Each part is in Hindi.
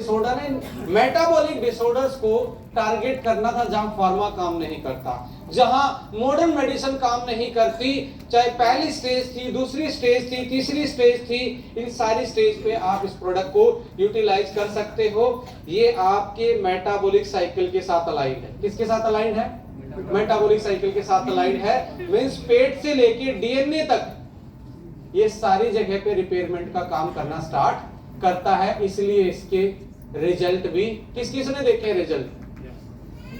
डिसऑर्डर है, मेटाबॉलिक डिसऑर्डर्स को टारगेट करना था जहां फार्मा काम नहीं करता, जहां मॉडर्न मेडिसिन काम नहीं करती, चाहे पहली स्टेज थी, दूसरी स्टेज थी, तीसरी स्टेज थी, इन सारी स्टेज पे आप इस प्रोडक्ट को यूटिलाइज कर सकते हो। ये आपके मेटाबॉलिक साइकिल के साथ अलाइंड है। किसके साथ अलाइंड है? मेटाबॉलिक साइकिल के साथ अलाइंड है। मींस पेट से लेके डीएनए तक ये सारी जगह पे रिपेयरमेंट का काम करना स्टार्ट करता है। इसलिए इसके रिजल्ट भी किस किस ने देखे? रिजल्ट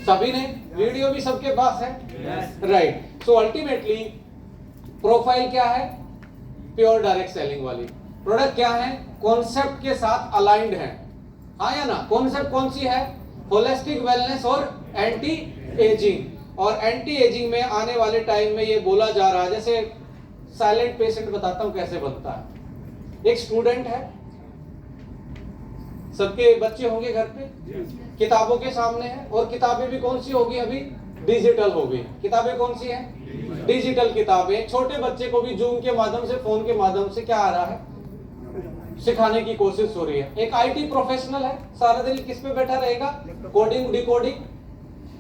सभी ने, वीडियो भी सबके पास है, राइट। सो अल्टीमेटली प्रोफाइल क्या है? प्योर डायरेक्ट सेलिंग वाली। प्रोडक्ट क्या है? कॉन्सेप्ट के साथ अलाइंड है, हाँ या ना? कॉन्सेप्ट कौन सी है? होलिस्टिक वेलनेस और एंटी एजिंग। और एंटी एजिंग में आने वाले टाइम में ये बोला जा रहा है, जैसे साइलेंट पेशेंट बताता हूं कैसे बनता है। एक स्टूडेंट है, सबके बच्चे होंगे घर पे, किताबों के सामने है, और किताबें भी कौन सी होगी? अभी डिजिटल हो गई। किताबें कौन सी हैं? डिजिटल किताबें। छोटे बच्चे को भी जूम के माध्यम से, फोन के माध्यम से क्या आ रहा है? सिखाने की कोशिश हो रही है। एक आईटी प्रोफेशनल है, सारा दिन किस पे बैठा रहेगा? कोडिंग डिकोडिंग,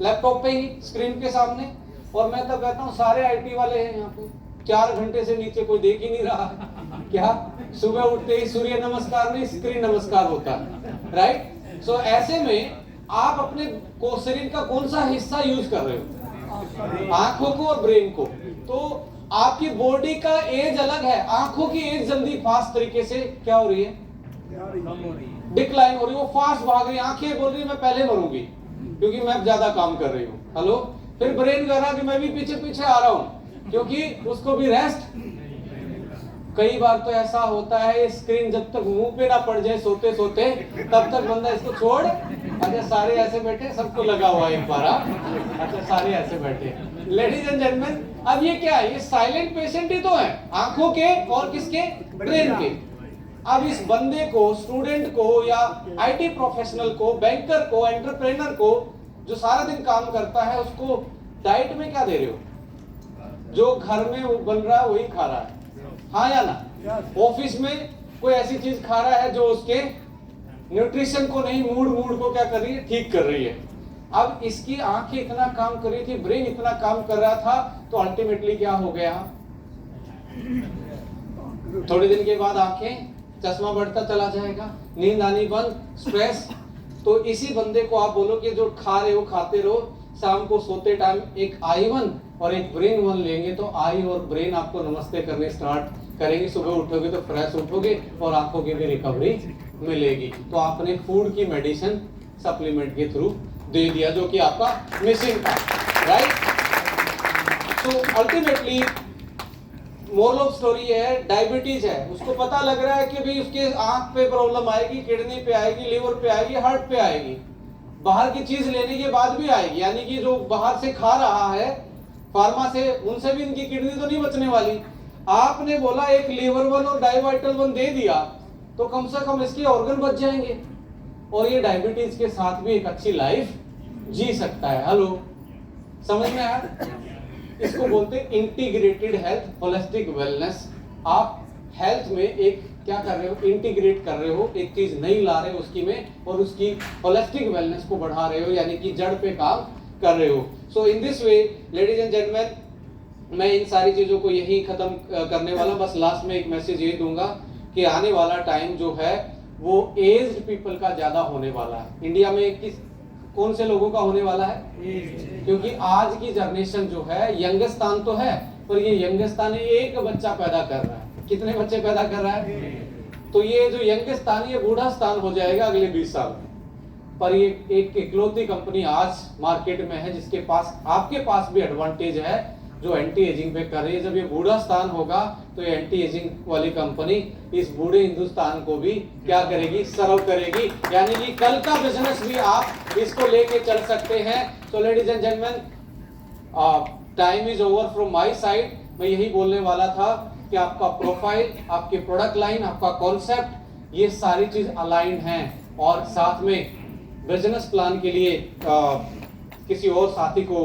लैपटॉप पे ही, स्क्रीन के सामने। और मैं तो कहता हूँ सारे आईटी वाले हैं यहाँ पे, 4 घंटे से नीचे कोई देख ही नहीं रहा। क्या सुबह उठते ही सूर्य नमस्कार नहीं, स्क्रीन नमस्कार होता है, राइट। सो ऐसे में आप अपने को शरीर का कौन सा हिस्सा यूज कर रहे हो? आंखों को और ब्रेन को। तो आपकी बॉडी का एज अलग है। आंखों की एज जल्दी फास्ट तरीके से क्या हो रही है? डिक्लाइन हो रही है, वो फास्ट भाग रही है। आंखें बोल रही है मैं पहले मरूंगी क्योंकि मैं ज्यादा काम कर रही हूँ। हेलो, फिर ब्रेन कह रहा कि मैं भी पीछे पीछे आ रहा हूँ क्योंकि उसको भी रेस्ट। कई बार तो ऐसा होता है ये स्क्रीन जब तक मुंह पे ना पड़ जाए सोते सोते, तब तक बंदा इसको छोड़। अच्छा सारे ऐसे बैठे, सबको लगा हुआ है एक बार। अच्छा सारे ऐसे बैठे। लेडीज एंड जेंटलमैन, अब ये क्या है? ये साइलेंट पेशेंट ही तो है, आंखों के और किसके? ब्रेन के। अब इस बंदे को, स्टूडेंट को या आईटी प्रोफेशनल को, बैंकर को, एंटरप्रेन्योर को, जो सारा दिन काम करता है, उसको डाइट में क्या दे रहे हो? जो घर में वो बन रहा है वही खा रहा है, हाँ या ना? ऑफिस में कोई ऐसी चीज खा रहा है जो उसके न्यूट्रिशन को नहीं, मूड को क्या कर रही है? ठीक कर रही है। अब इसकी आंखें इतना काम कर रही थी, ब्रेन इतना काम कर रहा था, तो अल्टीमेटली क्या हो गया? थोड़े दिन के बाद आंखें, चश्मा बढ़ता चला जाएगा, नींद आनी बंद, स्ट्रेस। तो इसी बंदे को आप बोलो कि जो खा रहे हो खाते रहो, शाम को सोते टाइम एक आई वन और एक ब्रेन वन लेंगे तो आई और ब्रेन आपको नमस्ते करने स्टार्ट करेंगे। सुबह उठोगे तो फ्रेश उठोगे और आंखों की भी रिकवरी मिलेगी। तो आपने फूड की मेडिसिन सप्लीमेंट के थ्रू दे दिया जो कि आपका मिसिंग था, right. So ultimately moral of story है, डायबिटीज है, उसको पता लग रहा है कि भाई उसके आंख पे प्रॉब्लम आएगी, किडनी पे आएगी, लिवर पे आएगी, हार्ट पे आएगी, बाहर की चीज लेने के बाद भी आएगी। यानी कि जो बाहर से खा रहा है फार्मा से, उनसे भी इनकी किडनी तो नहीं बचने वाली। आपने बोला एक लीवर वन और डाइवाइटल वन दे दिया तो कम से कम इसके ऑर्गन बच जाएंगे और ये डायबिटीज के साथ भी एक अच्छी लाइफ जी सकता है। हेलो, समझ में आया? इसको बोलते हैं इंटीग्रेटेड हेल्थ, होलिस्टिक वेलनेस। आप हेल्थ में एक क्या कर रहे हो? इंटीग्रेट कर रहे हो, एक चीज नई ला रहे हो उसकी में, और उसकी होलिस्टिक वेलनेस को बढ़ा रहे हो, यानी कि जड़ पे काम कर रहे हो। So in this way ladies and gentleman, मैं इन सारी चीजों को यही खत्म करने वाला। बस लास्ट में एक मैसेज ये दूंगा कि आने वाला टाइम जो है वो एज्ड पीपल का ज्यादा होने वाला है। इंडिया में कौन से लोगों का होने वाला है? क्योंकि आज की जनरेशन जो है, यंगस्तान तो है पर ये यंगस्तान एक बच्चा पैदा कर रहा है। कितने बच्चे पैदा कर रहा है? तो ये जो यंगस्तान, ये बूढ़ा स्थान हो जाएगा अगले 20 साल में। पर ये एक इकलौती कंपनी आज मार्केट में है जिसके पास, आपके पास भी एडवांटेज है, जो एंटी एजिंग पे कर रही है। जब ये बूढ़ा स्थान होगा तो ये एंटी एजिंग वाली कंपनी इस बूढ़े हिंदुस्तान को भी क्या करेगी? सर्व करेगी। यानी कि कल का बिजनेस भी आप इसको लेके चल सकते हैं। तो ladies and gentleman, time is over from my side. मैं यही बोलने वाला था कि आपका प्रोफाइल, आपके प्रोडक्ट लाइन, आपका कॉन्सेप्ट, ये सारी चीज अलाइंड हैं। और साथ में बिजनेस प्लान के लिए किसी और साथी को